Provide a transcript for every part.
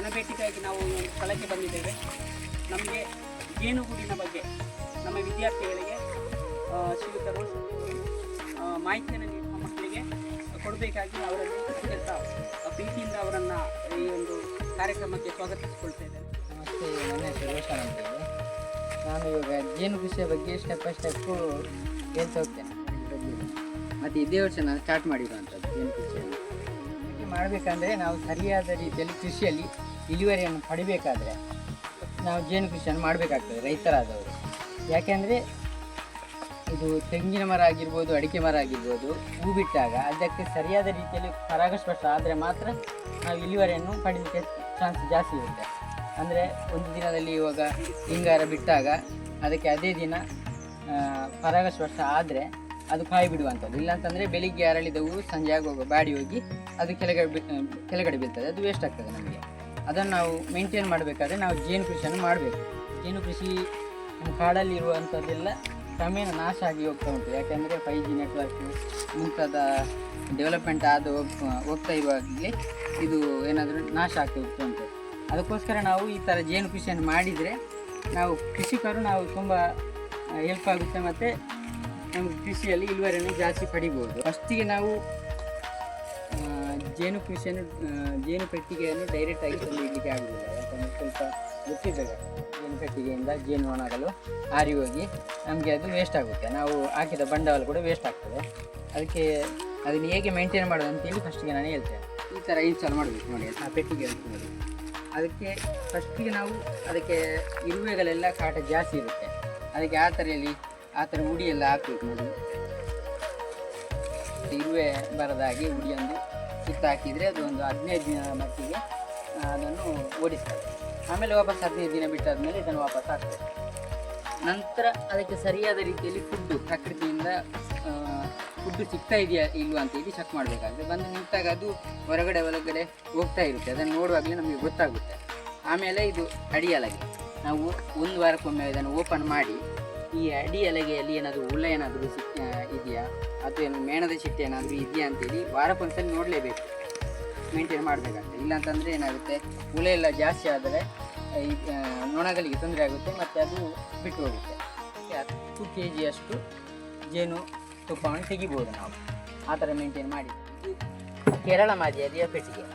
ಮನಬೇಟಿಗಾಗಿ ನಾವು ಒಂದು ಸ್ಥಳಕ್ಕೆ ಬಂದಿದ್ದೇವೆ. ನಮಗೆ ಜೇನುಗೂಡಿನ ಬಗ್ಗೆ ನಮ್ಮ ವಿದ್ಯಾರ್ಥಿಗಳಿಗೆ ಶ್ರೀಯುತರು ಮಾಹಿತಿಯನ್ನು ನಮ್ಮ ಮಕ್ಕಳಿಗೆ ಕೊಡಬೇಕಾಗಿ ಅವರಲ್ಲಿ ಅತ್ಯಂತ ಪ್ರೀತಿಯಿಂದ ಅವರನ್ನು ಈ ಒಂದು ಕಾರ್ಯಕ್ರಮಕ್ಕೆ ಸ್ವಾಗತಿಸಿಕೊಳ್ತಾ ಇದ್ದೇನೆ. ನಮಸ್ತೆ, ನನ್ನ ಹೆಸರು ರೋಷನ್ ಅಂತೇಳಿ. ನಾನು ಇವಾಗ ಜೇನು ಕೃಷಿಯ ಬಗ್ಗೆ ಸ್ಟೆಪ್ ಬೈ ಸ್ಟೆಪ್ಪು ಹೇಳ್ತಾ ಹೋಗ್ತೇನೆ. ಮತ್ತು ಇದೇ ವರ್ಷ ನಾನು ಸ್ಟಾರ್ಟ್ ಮಾಡಿರುವಂಥದ್ದು ಜೇನು ಕೃಷಿಯನ್ನು. ಕೃಷಿ ಮಾಡಬೇಕಂದ್ರೆ ನಾವು ಸರಿಯಾದ ರೀತಿಯಲ್ಲಿ ಕೃಷಿಯಲ್ಲಿ ಇಳುವರಿಯನ್ನು ಪಡಿಬೇಕಾದ್ರೆ ನಾವು ಜೇನು ಕೃಷಿಯನ್ನು ಮಾಡಬೇಕಾಗ್ತದೆ ರೈತರಾದವರು. ಯಾಕೆಂದರೆ ಇದು ತೆಂಗಿನ ಮರ ಆಗಿರ್ಬೋದು, ಅಡಿಕೆ ಮರ ಆಗಿರ್ಬೋದು, ಹೂ ಬಿಟ್ಟಾಗ ಅದಕ್ಕೆ ಸರಿಯಾದ ರೀತಿಯಲ್ಲಿ ಪರಾಗಸ್ಪರ್ಶ ಆದರೆ ಮಾತ್ರ ನಾವು ಇಳುವರಿಯನ್ನು ಪಡೆಯಲಿಕ್ಕೆ ಚಾನ್ಸ್ ಜಾಸ್ತಿ ಇರುತ್ತೆ. ಅಂದರೆ ಒಂದು ದಿನದಲ್ಲಿ ಇವಾಗ ಹಿಂಗಾರ ಬಿಟ್ಟಾಗ ಅದಕ್ಕೆ ಅದೇ ದಿನ ಪರಾಗಸ್ಪರ್ಶ ಆದರೆ ಅದು ಕಾಯಿ ಬಿಡುವಂಥದ್ದು. ಇಲ್ಲಾಂತಂದರೆ ಬೆಳಿಗ್ಗೆ ಅರಳಿದ ಹೂವು ಸಂಜೆ ಆಗುವಾಗ ಬಾಡಿ ಹೋಗಿ ಅದು ಕೆಳಗಡೆ ಬೀಳ್ತದೆ, ಅದು ವೇಸ್ಟ್ ಆಗ್ತದೆ ನಮಗೆ. ಅದನ್ನು ನಾವು ಮೇಂಟೈನ್ ಮಾಡಬೇಕಾದ್ರೆ ನಾವು ಜೇನು ಕೃಷಿಯನ್ನು ಮಾಡಬೇಕು. ಜೇನು ಕೃಷಿ ನಮ್ಮ ಕಾಡಲ್ಲಿ ಇರುವಂಥದ್ದೆಲ್ಲ ಕ್ರಮೇಣ ನಾಶ ಆಗಿ ಹೋಗ್ತಾ ಉಂಟು. ಯಾಕೆಂದರೆ 5G ನೆಟ್ವರ್ಕು ಮುಂತಾದ ಡೆವಲಪ್ಮೆಂಟ್ ಹೋಗ್ತಾ ಇರುವಾಗಲೇ ಇದು ಏನಾದರೂ ನಾಶ ಆಗ್ತಾ ಹೋಗ್ತಾ ಉಂಟು. ಅದಕ್ಕೋಸ್ಕರ ನಾವು ಈ ಥರ ಜೇನು ಕೃಷಿಯನ್ನು ಮಾಡಿದರೆ ನಾವು ಕೃಷಿಕರು ನಾವು ತುಂಬ ಹೆಲ್ಪ್ ಆಗುತ್ತೆ ಮತ್ತು ನಮಗೆ ಕೃಷಿಯಲ್ಲಿ ಇಳುವರಿಯನ್ನು ಜಾಸ್ತಿ ಪಡಿಬೋದು. ಫಸ್ಟಿಗೆ ನಾವು ಜೇನು ಕೃಷಿಯನ್ನು ಜೇನು ಪೆಟ್ಟಿಗೆಯನ್ನು ಡೈರೆಕ್ಟಾಗಿ ತಂದು ಇಡಲಿಕ್ಕೆ ಆಗೋದಿಲ್ಲ. ಯಾಕಂದರೆ ಸ್ವಲ್ಪ ಗೊತ್ತಿರಬೇಕಾಗ್ತದೆ. ಜೇನು ಪೆಟ್ಟಿಗೆಯಿಂದ ಜೇನು ಒಣಗಲು ಹಾರಿ ಹೋಗಿ ನಮಗೆ ಅದು ವೇಸ್ಟ್ ಆಗುತ್ತೆ. ನಾವು ಹಾಕಿದ ಬಂಡವಾಳ ಕೂಡ ವೇಸ್ಟ್ ಆಗ್ತದೆ. ಅದಕ್ಕೆ ಅದನ್ನು ಹೇಗೆ ಮೇಂಟೈನ್ ಮಾಡೋದು ಅಂತೇಳಿ ಫಸ್ಟಿಗೆ ನಾನು ಹೇಳ್ತೇನೆ. ಈ ಥರ ಇನ್ಸ್ಟಾಲ್ ಮಾಡಬೇಕು ನೋಡಿ ಆ ಪೆಟ್ಟಿಗೆ ಅಂತ ನೋಡಿ. ಅದಕ್ಕೆ ಫಸ್ಟಿಗೆ ನಾವು ಅದಕ್ಕೆ ಇರುವೆಗಳೆಲ್ಲ ಕಾಟ ಜಾಸ್ತಿ ಇರುತ್ತೆ. ಅದಕ್ಕೆ ಆ ಥರ ಉಡಿಯೆಲ್ಲ ಹಾಕಬೇಕು ನೋಡಿ. ಇರುವೆ ಬರದಾಗಿ ಉಡಿಯೊಂದು ಸುತ್ತ ಹಾಕಿದರೆ ಅದು ಒಂದು 15 ದಿನದ ಮಟ್ಟಿಗೆ ಅದನ್ನು ಓಡಿಸ್ತಾರೆ. ಆಮೇಲೆ ವಾಪಸ್ 15 ದಿನ ಬಿಟ್ಟಾದಮೇಲೆ ಇದನ್ನು ವಾಪಸ್ ಹಾಕ್ತಾರೆ. ನಂತರ ಅದಕ್ಕೆ ಸರಿಯಾದ ರೀತಿಯಲ್ಲಿ ಫುಡ್ಡು ಪ್ರಕೃತಿಯಿಂದ ಫುಡ್ಡು ಸಿಗ್ತಾ ಇದೆಯಾ ಇಲ್ವಾ ಅಂತೇಳಿ ಚೆಕ್ ಮಾಡಬೇಕಾಗುತ್ತೆ. ಬಂದು ನಿಂತಾಗ ಅದು ಹೊರಗಡೆ ಹೋಗ್ತಾ ಇರುತ್ತೆ. ಅದನ್ನು ನೋಡುವಾಗಲೇ ನಮಗೆ ಗೊತ್ತಾಗುತ್ತೆ. ಆಮೇಲೆ ಇದು ಅಡಿಯಲಗೆ ನಾವು 1 ವಾರಕ್ಕೊಮ್ಮೆ ಇದನ್ನು ಓಪನ್ ಮಾಡಿ ಈ ಅಡಿಯಲಗೆಯಲ್ಲಿ ಏನಾದರೂ ಹುಳ ಏನಾದರೂ ಇದೆಯಾ ಅಥವಾ ಏನು ಮೇಣದ ಚಿಟ್ಟೆ ಏನಾದರೂ ಇದೆಯಾ ಅಂತೇಳಿ ವಾರಕ್ಕೊಂದ್ಸಲ ನೋಡಲೇಬೇಕು, ಮೇಂಟೈನ್ ಮಾಡಬೇಕಾಗ್ತದೆ. ಇಲ್ಲಾಂತಂದರೆ ಏನಾಗುತ್ತೆ, ಹುಳ ಎಲ್ಲ ಜಾಸ್ತಿ ಆದರೆ ಈ ನೊಣಗಳಿಗೆ ತೊಂದರೆ ಆಗುತ್ತೆ ಮತ್ತು ಅದು ಬಿಟ್ಟು ಹೋಗುತ್ತೆ. 10 kg ಜೇನು ತುಪ್ಪವನ್ನು ತೆಗಿಬೋದು ನಾವು ಆ ಥರ ಮೇಂಟೈನ್ ಮಾಡಿ. ಇದು ಕೇರಳ ಮಾದರಿಯ ಪೆಟ್ಟಿಗೆ,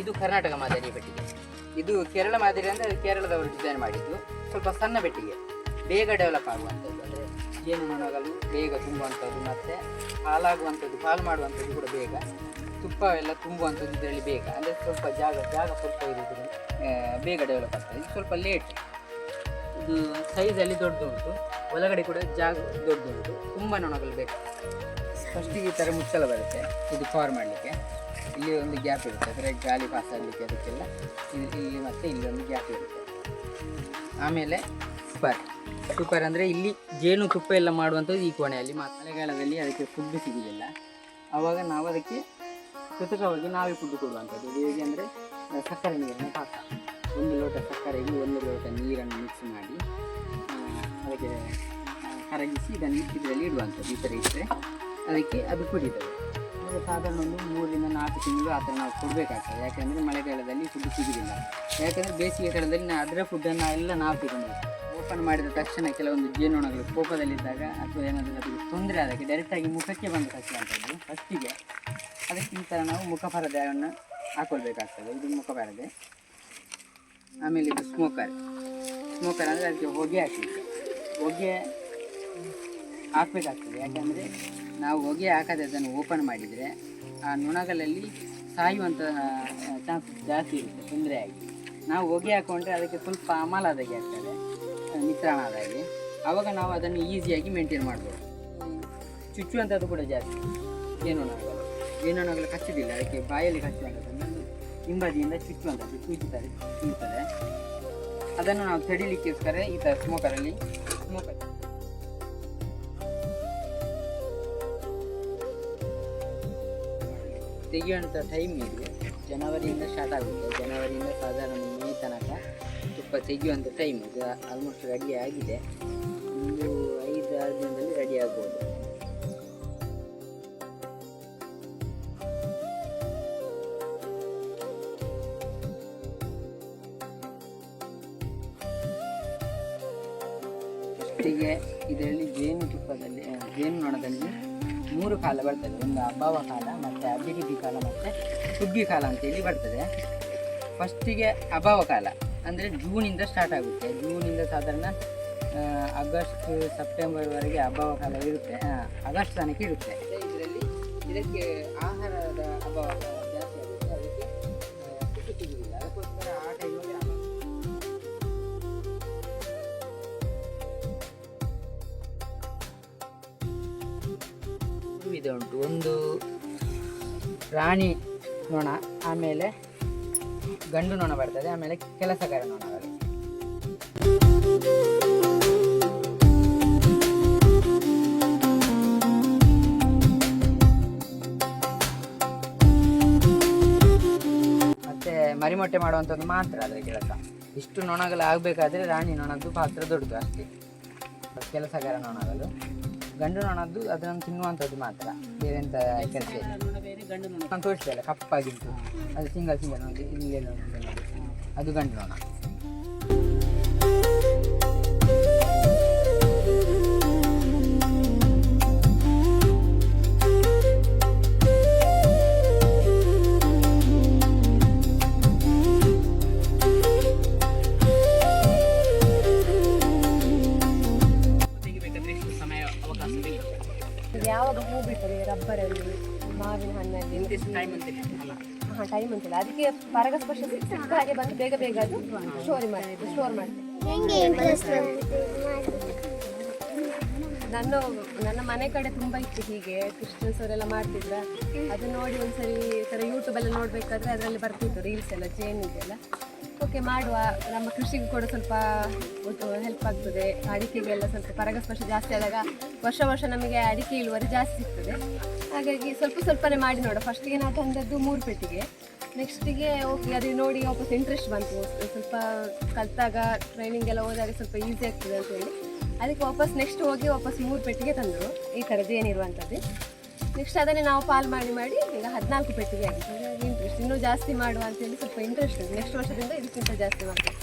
ಇದು ಕರ್ನಾಟಕ ಮಾದರಿಯ ಪೆಟ್ಟಿಗೆ. ಇದು ಕೇರಳ ಮಾದರಿ ಅಂದರೆ ಕೇರಳದವರು ಡಿಸೈನ್ ಮಾಡಿದ್ದು. ಸ್ವಲ್ಪ ಸಣ್ಣ ಪೆಟ್ಟಿಗೆ, ಬೇಗ ಡೆವಲಪ್ ಆಗುವಂಥದ್ದು. ಅಂದರೆ ಜೇನು ನೊಣಗಳು ಬೇಗ ತುಂಬುವಂಥದ್ದು ಮತ್ತು ಹಾಲಾಗುವಂಥದ್ದು, ಹಾಲು ಮಾಡುವಂಥದ್ದು ಕೂಡ ಬೇಗ, ತುಪ್ಪ ಎಲ್ಲ ತುಂಬುವಂಥದ್ದು ಇದರಲ್ಲಿ ಬೇಗ. ಅಂದರೆ ಸ್ವಲ್ಪ ಜಾಗ ಸ್ವಲ್ಪ ಇರೋದ್ರಿಂದ ಬೇಗ ಡೆವಲಪ್ ಆಗ್ತದೆ. ಇದು ಸ್ವಲ್ಪ ಲೇಟ್. ಇದು ಸೈಜಲ್ಲಿ ದೊಡ್ಡದುಂಟು, ಒಳಗಡೆ ಕೂಡ ಜಾಗ ದೊಡ್ಡದುಂಟು, ತುಂಬ ನೊಣಗಳು ಬೇಕು. ಫಸ್ಟಿಗೆ ಈ ಥರ ಮುಚ್ಚಳ ಬರುತ್ತೆ. ಇದು ಕವರ್ ಮಾಡಲಿಕ್ಕೆ ಇಲ್ಲಿ ಒಂದು ಗ್ಯಾಪ್ ಇರುತ್ತೆ, ಅಂದರೆ ಗಾಳಿ ಪಾಸ್ ಆಗಲಿಕ್ಕೆ ಅದಕ್ಕೆಲ್ಲ ಇಲ್ಲಿ ಮತ್ತು ಇಲ್ಲಿ ಒಂದು ಗ್ಯಾಪ್ ಇರುತ್ತೆ. ಆಮೇಲೆ ಸೂಪರ್ ಅಂದರೆ ಇಲ್ಲಿ ಜೇನು ತುಪ್ಪ ಎಲ್ಲ ಮಾಡುವಂಥದ್ದು ಈ ಕೋಣೆಯಲ್ಲಿ. ಮಳೆಗಾಲದಲ್ಲಿ ಅದಕ್ಕೆ ಫುಡ್ ಸಿಗೋದಿಲ್ಲ, ಆವಾಗ ನಾವು ಅದಕ್ಕೆ ಕೃತಕವಾಗಿ ನಾವೇ ಫುಡ್ ಕೊಡುವಂಥದ್ದು. ಹೇಗೆ ಅಂದರೆ ಸಕ್ಕರೆ ನೀರನ್ನು ಪಾಕ, 1 ಲೋಟ ಸಕ್ಕರೆಗೆ 1 ಲೋಟ ನೀರನ್ನು ಮಿಕ್ಸ್ ಮಾಡಿ ಅದಕ್ಕೆ ಕರಗಿಸಿ ಇದರಲ್ಲಿ ಇಡುವಂಥದ್ದು. ಈ ಥರ ಇಟ್ಟರೆ ಅದಕ್ಕೆ ಅದು ಕುಡಿತದೆ. ಆವಾಗ ಸಾಧಾರಣ ಒಂದು 3 ರಿಂದ 4 ತಿಂಗಳು ಆ ಥರ ನಾವು ಕೊಡಬೇಕಾಗ್ತದೆ. ಯಾಕೆಂದರೆ ಮಳೆಗಾಲದಲ್ಲಿ ಫುಡ್ ಸಿಗೋದಿಲ್ಲ. ಯಾಕೆಂದರೆ ಬೇಸಿಗೆ ಕಾಲದಲ್ಲಿ ಅದರ ಫುಡ್ಡನ್ನು ಎಲ್ಲ ನಾವು ತಗೊಂಡಿದ್ದೀವಿ. ಓಪನ್ ಮಾಡಿದ ತಕ್ಷಣ ಕೆಲವೊಂದು ಜೇನುನೊಣಗಳು ಕೋಪದಲ್ಲಿದ್ದಾಗ ಅಥವಾ ಏನಾದರೂ ಅದಕ್ಕೆ ತೊಂದರೆ ಆದಾಗ ಡೈರೆಕ್ಟಾಗಿ ಮುಖಕ್ಕೆ ಬಂದು ಕಚ್ಚುವಂಥದ್ದು. ಫಸ್ಟಿಗೆ ಅದಕ್ಕೆ ಈ ಥರ ನಾವು ಮುಖಪರದೆಯನ್ನು ಹಾಕ್ಕೊಳ್ಬೇಕಾಗ್ತದೆ. ಇದು ಮುಖಪರದೆ. ಆಮೇಲೆ ಇದು ಸ್ಮೋಕರ್ ಅಂದರೆ ಅದಕ್ಕೆ ಹೊಗೆ ಹಾಕಲಿಕ್ಕೆ ಹೊಗೆ ಹಾಕಬೇಕಾಗ್ತದೆ. ಯಾಕೆಂದರೆ ನಾವು ಹೊಗೆ ಹಾಕದೆ ಅದನ್ನು ಓಪನ್ ಮಾಡಿದರೆ ಆ ನೊಣಗಳಲ್ಲಿ ಸಾಯುವಂತಹ ಚಾನ್ಸಸ್ ಜಾಸ್ತಿ ಇರುತ್ತೆ ತೊಂದರೆಯಾಗಿ. ನಾವು ಹೊಗೆ ಹಾಕ್ಕೊಂಡ್ರೆ ಅದಕ್ಕೆ ಸ್ವಲ್ಪ ಅಮಲಾದಾಗೆ ಆಗ್ತದೆ, ಮಿಶ್ರಣ ಆದಾಗೆ. ಆವಾಗ ನಾವು ಅದನ್ನು ಈಸಿಯಾಗಿ ಮೇಂಟೈನ್ ಮಾಡ್ಬೋದು. ಚುಚ್ಚುವಂಥದ್ದು ಕೂಡ ಜಾಸ್ತಿ. ಜೇನುನೊಣಗಳು ಕಚ್ಚುವುದಿಲ್ಲ, ಅದಕ್ಕೆ ಬಾಯಲ್ಲಿ ಕಚ್ಚುವಂಥದ್ದು ಹಿಂಬದಿಯಿಂದ ಚುಚ್ಚುವಂಥದ್ದು ಚುಚ್ಚುತ್ತದೆ. ಅದನ್ನು ನಾವು ತಡಿಲಿಕ್ಕೋಸ್ಕರ ಈ ಥರ ಸ್ಮೋಕರ್ ತೆಗೆಯುವಂಥ ಟೈಮ್ ಇದೆ. ಜನವರಿಯಿಂದ ಸ್ಟಾರ್ಟ್ ಆಗುತ್ತೆ. ಜನವರಿಯಿಂದ ಸಾಧಾರಣ ಮೇ ತನಕ ತುಪ್ಪ ತೆಗೆಯುವಂಥ ಟೈಮ್. ಇದು ಆಲ್ಮೋಸ್ಟ್ ರೆಡಿ ಆಗಿದೆ. ಒಂದು 5-6 ದಿನದಲ್ಲಿ ರೆಡಿ ಆಗ್ಬೋದು. ಫಸ್ಟಿಗೆ ಇದರಲ್ಲಿ ಜೇನುತುಪ್ಪದಲ್ಲಿ ಜೇನುನೊಣದಲ್ಲಿ 3 ಕಾಲ ಬರ್ತದೆ. ಒಂದು ಅಭಾವ ಕಾಲ, ಮತ್ತು ಅಭಿವೃದ್ಧಿ ಕಾಲ, ಮತ್ತು ಸುಗ್ಗಿ ಕಾಲ ಅಂತೇಳಿ ಬರ್ತದೆ. ಫಸ್ಟಿಗೆ ಅಭಾವ ಕಾಲ ಅಂದರೆ ಜೂನಿಂದ ಸ್ಟಾರ್ಟ್ ಆಗುತ್ತೆ. ಜೂನಿಂದ ಸಾಧಾರಣ ಆಗಸ್ಟ್ ಸೆಪ್ಟೆಂಬರ್ವರೆಗೆ ಅಭಾವ ಕಾಲ ಇರುತ್ತೆ. ಆಗಸ್ಟ್ ತನಕ ಇರುತ್ತೆ. ಇದಕ್ಕೆ ಆಹಾರದ ಅಭಾವ ಜಾಸ್ತಿ ಆಗುತ್ತೆ. ಅದಕ್ಕೆ ತುತ್ತು ಸಿಗುವುದಿಲ್ಲ. ಅದಕ್ಕೋಸ್ಕರ ಆ ಟೈಮಲ್ಲಿ ವಿಧ ಉಂಟು. ಒಂದು ರಾಣಿ ನೊಣ, ಆಮೇಲೆ ಗಂಡು ನೊಣ ಬರ್ತದೆ, ಆಮೇಲೆ ಕೆಲಸಗಾರ ನೊಣಗಳು. ಮತ್ತೆ ಮರಿಮೊಟ್ಟೆ ಮಾಡುವಂಥದ್ದು ಮಾತ್ರ ಅದರ ಕೆಲಸ. ಇಷ್ಟು ನೊಣಗಳು ಆಗಬೇಕಾದ್ರೆ ರಾಣಿ ನೊಣದ್ದು ಪಾತ್ರ ದೊಡ್ಡದು ಅಷ್ಟೇ. ಕೆಲಸಗಾರ ನೊಣಗಳು, ಗಂಡು ನೊಣದ್ದು ಅದನ್ನು ತಿನ್ನುವಂಥದ್ದು ಮಾತ್ರ, ಬೇರೆಂತ ಕೆಲಸ ಇಲ್ಲ. ನಾನು ತೋರಿಸ್ತೇನೆ ಕಪ್ಪಾಗಿತ್ತು, ಅದು ಸಿಂಗಲ್ ನೋಡಿ ಇಲ್ಲೆಲ್ಲ ಅದು ಗಂಡು ನೊಣ. ಯಾವಾಗ ಹೂ ಬಿಡ್ತದೆ ರಬ್ಬರಲ್ಲಿ, ಮಾವಿನ ಹಣ್ಣಲ್ಲಿ ಟೈಮ್ ಅಂತಿಲ್ಲ. ಅದಕ್ಕೆ ಪರಾಗಸ್ಪರ್ಶ ಸಿಕ್ಕ ಹಾಗೆ ಬಂದು ಬೇಗ ಬೇಗ ಅದು ಸ್ಟೋರ್ ಮಾಡ್ತದೆ. ನನ್ನ ಮನೆ ಕಡೆ ತುಂಬ ಇತ್ತು ಹೀಗೆ, ಕ್ರಿಶ್ಚಿಯನ್ಸ್ ಅವರೆಲ್ಲ ಮಾಡ್ತಿದ್ರ. ಅದು ನೋಡಿ ಒಂದ್ಸರಿ ಈ ಥರ ಯೂಟ್ಯೂಬೆಲ್ಲ ನೋಡಬೇಕಾದ್ರೆ ಅದರಲ್ಲಿ ಬರ್ತಿತ್ತು ರೀಲ್ಸ್ ಎಲ್ಲ, ಜೇನಿದೆಲ್ಲ. ಓಕೆ ಮಾಡುವ, ನಮ್ಮ ಕೃಷಿಗೂ ಕೂಡ ಸ್ವಲ್ಪ ಹೆಲ್ಪ್ ಆಗ್ತದೆ. ಅಡಿಕೆಗೆಲ್ಲ ಸ್ವಲ್ಪ ಪರಾಗಸ್ಪರ್ಶ ಜಾಸ್ತಿ ಆದಾಗ ವರ್ಷ ನಮಗೆ ಅಡಿಕೆ ಇಳುವರಿ ಜಾಸ್ತಿ ಸಿಗ್ತದೆ. ಹಾಗಾಗಿ ಸ್ವಲ್ಪನೇ ಮಾಡಿ ನೋಡ. ಫಸ್ಟಿಗೆ ನಾವು ತಂದದ್ದು 3 ಪೆಟ್ಟಿಗೆ. ನೆಕ್ಸ್ಟಿಗೆ ಓಕೆ ಅದು ನೋಡಿ ವಾಪಸ್ ಇಂಟ್ರೆಸ್ಟ್ ಬಂತು. ಸ್ವಲ್ಪ ಕಲಿತಾಗ ಟ್ರೈನಿಂಗ್ ಎಲ್ಲ ಹೋದಾಗ ಸ್ವಲ್ಪ ಈಸಿ ಆಗ್ತದೆ ಅಂತ ಹೇಳಿ ಅದಕ್ಕೆ ವಾಪಸ್ ನೆಕ್ಸ್ಟ್ ಹೋಗಿ ವಾಪಸ್ 3 ಪೆಟ್ಟಿಗೆ ತಂದರು ಈ ಥರದ್ದು ಏನಿರುವಂಥದ್ದು. ನೆಕ್ಸ್ಟ್ ಅದನ್ನೇ ನಾವು ಪಾಲ್ ಮಾಡಿ ಈಗ 14 ಪೆಟ್ಟಿಗೆ ಆಗಿದೆ. ಹಾಗಾಗಿ ಇಂಟ್ರೆಸ್ಟ್ ಇನ್ನೂ ಜಾಸ್ತಿ ಮಾಡುವ ಅಂತೇಳಿ ಸ್ವಲ್ಪ ಇಂಟ್ರೆಸ್ಟ್ ಇದೆ. ನೆಕ್ಸ್ಟ್ ವರ್ಷದಿಂದ ಇದಕ್ಕಿಂತ ಜಾಸ್ತಿ ಮಾಡ್ತೀವಿ.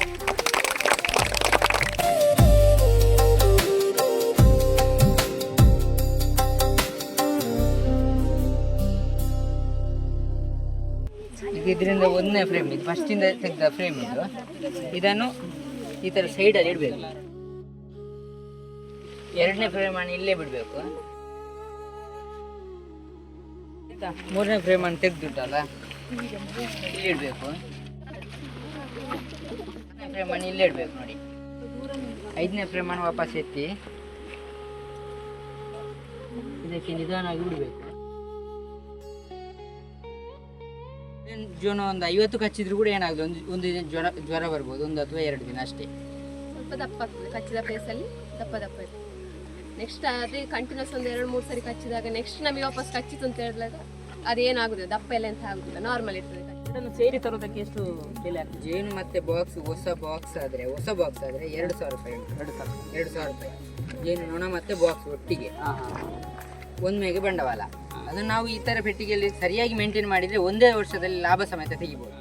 ಇದರಿಂದ 1ನೇ ಫ್ರೇಮ್, ಇದು ಫಸ್ಟಿಂದ ತೆಗೆದ ಫ್ರೇಮ್ ಇದು. ಇದನ್ನು ಈ ಥರ ಸೈಡಲ್ಲಿ ಇಡಬೇಕು. 2ನೇ ಫ್ರೇಮನ್ನು ಇಲ್ಲೇ ಬಿಡಬೇಕು. 3ನೇ ಫ್ರೇಮನ್ನು ತೆಗೆದುಬಿಟ್ಟಲ್ಲ ಇಲ್ಲಿ ಇಡಬೇಕು. 4ನೇ ಫ್ರೇಮನ್ನು ಇಲ್ಲೇ ಇಡಬೇಕು ನೋಡಿ. 5ನೇ ಫ್ರೇಮನ್ನು ವಾಪಸ್ ಎತ್ತಿ ಇದಕ್ಕೆ ನಿಧಾನವಾಗಿ ಬಿಡಬೇಕು. ಜ್ವರ ಒಂದು 50 ಕಚ್ಚಿದ್ರು ಕೂಡ ಏನಾಗುತ್ತೆ, ಒಂದು ಜ್ವರ ಬರ್ಬೋದು, 1 ಅಥವಾ 2 ದಿನ ಅಷ್ಟೇ. ಸ್ವಲ್ಪ ದಪ್ಪ ಆಗ್ತದೆ ಕಚ್ಚಿದ ಪ್ಲೇಸಲ್ಲಿ, ದಪ್ಪ ಇರ್ತದೆ. ನೆಕ್ಸ್ಟ್ ಅದೇ ಕಂಟಿನ್ಯೂಸ್ ಒಂದು 2-3 ಸರಿ ಕಚ್ಚಿದಾಗ ನೆಕ್ಸ್ಟ್ ನಮಗೆ ವಾಪಸ್ ಕಚ್ಚಿತು ಅಂತ ಹೇಳಿದಾಗ ಅದೇನಾಗುದಿಲ್ಲ, ದಪ್ಪ ಎಲ್ಲ ಎಂತ ಆಗುದಿಲ್ಲ, ನಾರ್ಮಲ್ ಇರ್ತದೆ. ಇದನ್ನು ಸೇರಿ ತರೋದಕ್ಕೆ ಎಷ್ಟು ಬೆಲೆ ಆಗ್ತದೆ? ಜೇನು ಮತ್ತೆ ಬಾಕ್ಸ್, ಹೊಸ ಬಾಕ್ಸ್ ಆದರೆ 2,000 ರೂಪಾಯಿ ಉಂಟು. 2,000 ರೂಪಾಯಿ ಜೇನು ನೊಣ ಮತ್ತೆ ಬಾಕ್ಸ್ ಒಟ್ಟಿಗೆ ಒಮ್ಮೆಗೆ ಬಂಡವಾಳ. ಅದನ್ನು ನಾವು ಈ ಥರ ಪೆಟ್ಟಿಗೆಯಲ್ಲಿ ಸರಿಯಾಗಿ ಮೇಂಟೈನ್ ಮಾಡಿದರೆ 1 ವರ್ಷದಲ್ಲಿ ಲಾಭ ಸಮೇತ ತೆಗಿಬೋದು.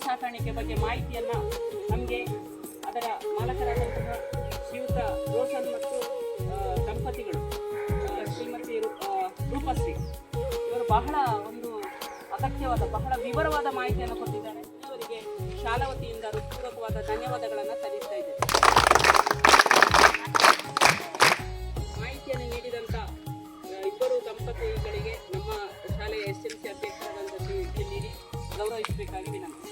ಸಾಕಾಣಿಕೆ ಬಗ್ಗೆ ಮಾಹಿತಿಯನ್ನು ನಮಗೆ ಅದರ ಮಾಲಕರಾದಂತಹ ಶ್ರೀಯುತ ರೋಷನ್ ಮತ್ತು ದಂಪತಿಗಳು ಶ್ರೀಮತಿ ರೂಪಶ್ರೀ ಇವರು ಬಹಳ ಒಂದು ಅಗತ್ಯವಾದ ಬಹಳ ವಿವರವಾದ ಮಾಹಿತಿಯನ್ನು ಕೊಟ್ಟಿದ್ದಾರೆ. ಇವರಿಗೆ ಶಾಲಾ ವತಿಯಿಂದ ಹೃತ್ಪೂರ್ವಕವಾದ ಧನ್ಯವಾದಗಳನ್ನು ಸಲ್ಲಿಸ್ತಾ ಇದ್ದೇವೆ. ಮಾಹಿತಿಯನ್ನು ನೀಡಿದಂಥ ಇಬ್ಬರು ದಂಪತಿಗಳಿಗೆ ನಮ್ಮ ಶಾಲೆಯ SMC ಅಧ್ಯಕ್ಷರಾದಂಥ ಶ್ರೀ ನೀಡಿ ಗೌರವಿಸಬೇಕಾಗಿ ವಿನಂತಿ.